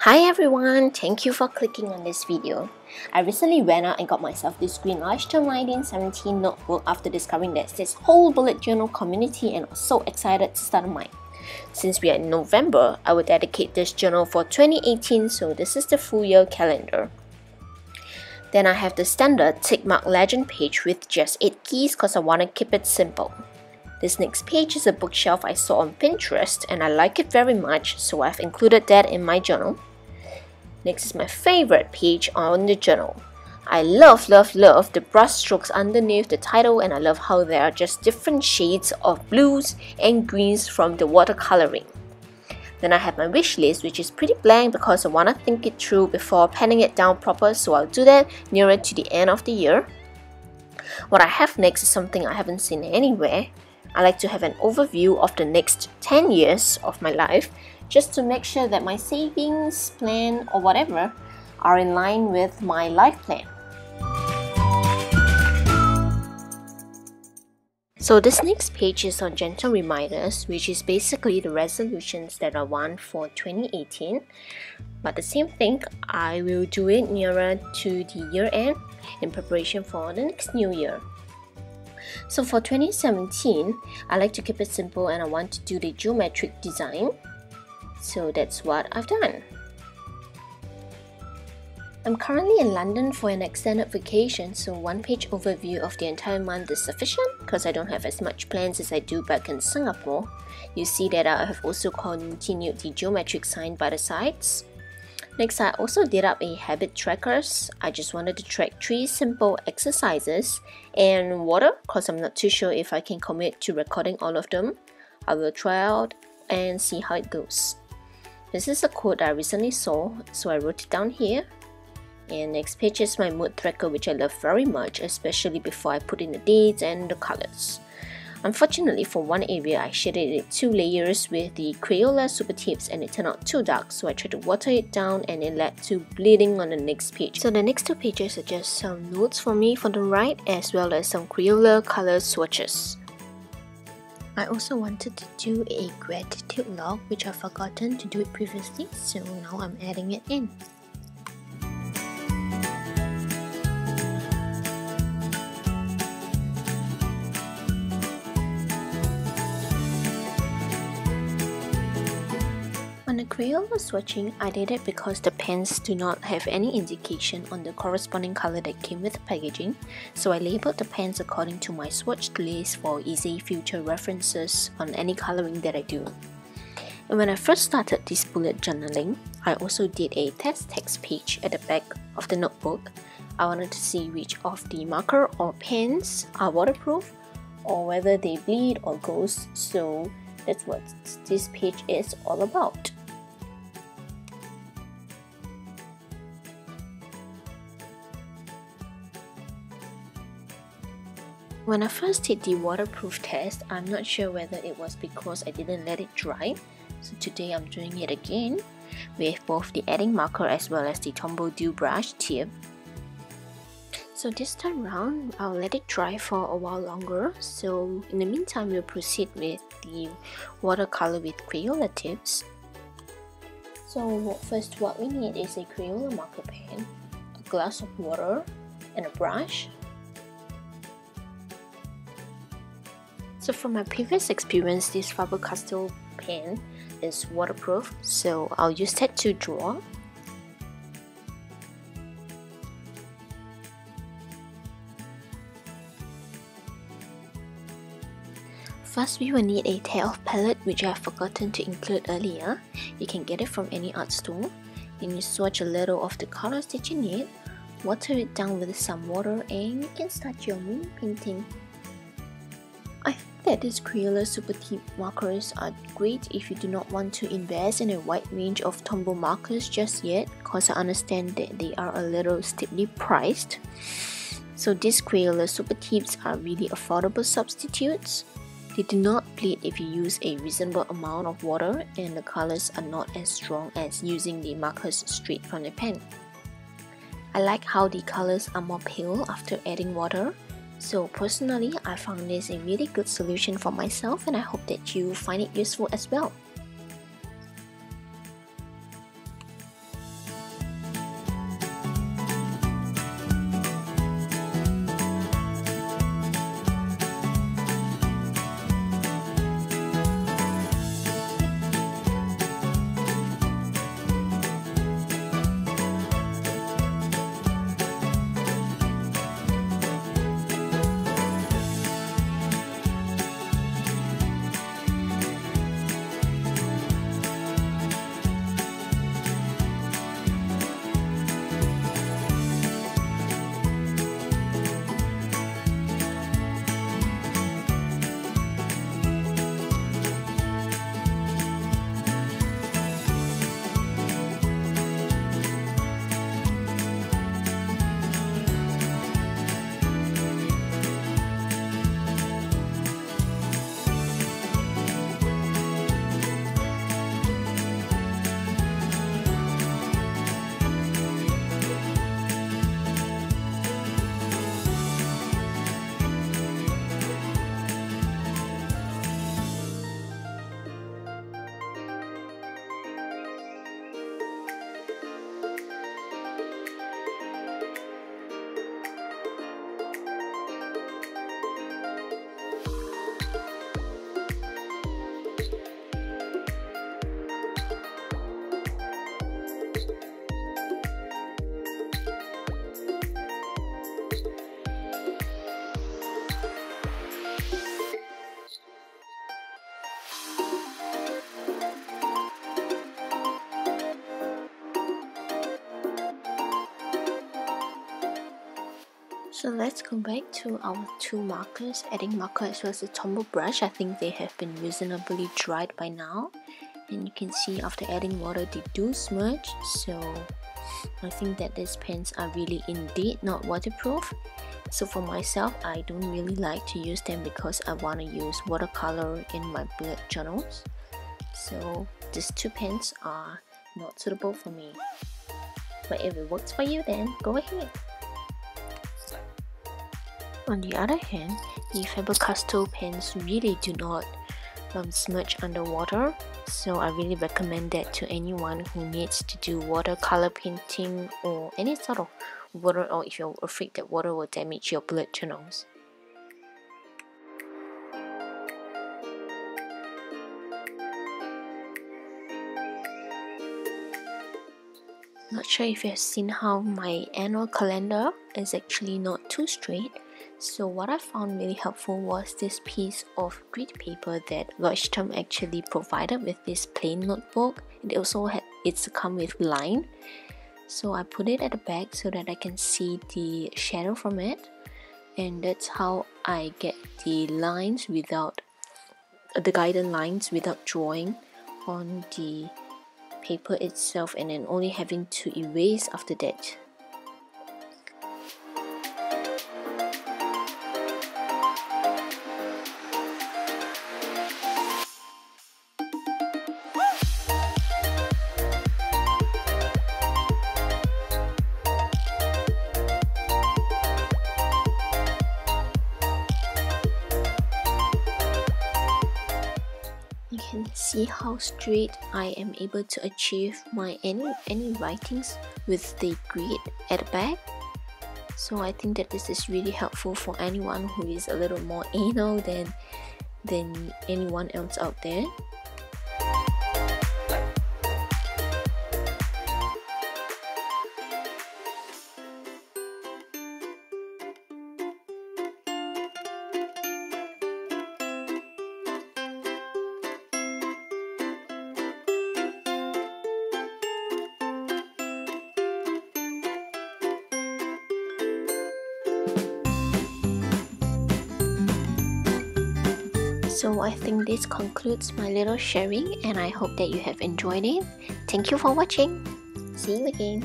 Hi everyone, thank you for clicking on this video. I recently went out and got myself this green Lifetime 1917 notebook after discovering there's this whole bullet journal community, and I was so excited to start mine. Since we are in November, I will dedicate this journal for 2018, so this is the full year calendar. Then I have the standard tick mark legend page with just 8 keys because I want to keep it simple. This next page is a bookshelf I saw on Pinterest and I like it very much, so I've included that in my journal. Next is my favorite page on the journal. I love the brush strokes underneath the title, and I love how there are just different shades of blues and greens from the watercoloring. Then I have my wish list, which is pretty blank because I want to think it through before penning it down proper, so I'll do that nearer to the end of the year. What I have next is something I haven't seen anywhere. I like to have an overview of the next 10 years of my life, just to make sure that my savings plan or whatever are in line with my life plan. So this next page is on gentle reminders, which is basically the resolutions that I want for 2018. But the same thing, I will do it nearer to the year end in preparation for the next new year. So for 2017, I like to keep it simple and I want to do the geometric design. So that's what I've done. I'm currently in London for an extended vacation, so one page overview of the entire month is sufficient because I don't have as much plans as I do back in Singapore. You see that I have also continued the geometric sign by the sides. Next, I also did up a habit trackers. I just wanted to track 3 simple exercises and water because I'm not too sure if I can commit to recording all of them. I will try out and see how it goes. This is a quote I recently saw, so I wrote it down here. And next page is my mood tracker, which I love very much, especially before I put in the dates and the colors. Unfortunately, for one area, I shaded it 2 layers with the Crayola supertips and it turned out too dark, so I tried to water it down and it led to bleeding on the next page. So the next 2 pages are just some notes for me for the right, as well as some Crayola color swatches. I also wanted to do a gratitude log, which I've forgotten to do it previously, so now I'm adding it in. On the Crayola swatching, I did it because the pens do not have any indication on the corresponding color that came with the packaging, so I labeled the pens according to my swatched list for easy future references on any coloring that I do. And when I first started this bullet journaling, I also did a test text page at the back of the notebook. I wanted to see which of the marker or pens are waterproof or whether they bleed or ghost, so that's what this page is all about. When I first did the waterproof test, I'm not sure whether it was because I didn't let it dry, so today I'm doing it again with both the adding marker as well as the Tombow Dew brush tip. So this time round, I'll let it dry for a while longer, so in the meantime we'll proceed with the watercolor with Crayola tips. So first, what we need is a Crayola marker pen, a glass of water, and a brush. So from my previous experience, this Faber-Castell pen is waterproof, so I'll use that to draw. First, we will need a tear-off palette, which I have forgotten to include earlier. You can get it from any art store. Then you swatch a little of the colors that you need, water it down with some water, and you can start your moon painting. I think that these Crayola super tip markers are great if you do not want to invest in a wide range of Tombow markers just yet, because I understand that they are a little steeply priced. So these Crayola super tips are really affordable substitutes. They do not bleed if you use a reasonable amount of water, and the colors are not as strong as using the markers straight from the pen. I like how the colors are more pale after adding water. So personally, I found this a really good solution for myself, and I hope that you find it useful as well. So let's go back to our two markers, adding marker as well as the Tombow brush. I think they have been reasonably dried by now. And you can see after adding water they do smudge. So I think that these pens are really indeed not waterproof. So for myself, I don't really like to use them because I want to use watercolor in my bullet journals. So these two pens are not suitable for me. But if it works for you, then go ahead. On the other hand, the Faber-Castell pens really do not smudge underwater, so I really recommend that to anyone who needs to do watercolor painting or any sort of water, or if you're afraid that water will damage your bullet journals. Not sure if you have seen how my annual calendar is actually not too straight. So what I found really helpful was this piece of grid paper that Leuchtturm actually provided with this plain notebook. It also come with line. So I put it at the back so that I can see the shadow from it. And that's how I get the lines without, the guidance lines without drawing on the paper itself and then only having to erase after that. You can see how straight I am able to achieve my any writings with the grid at the back. So I think that this is really helpful for anyone who is a little more anal than anyone else out there. So I think this concludes my little sharing and I hope that you have enjoyed it. Thank you for watching. See you again.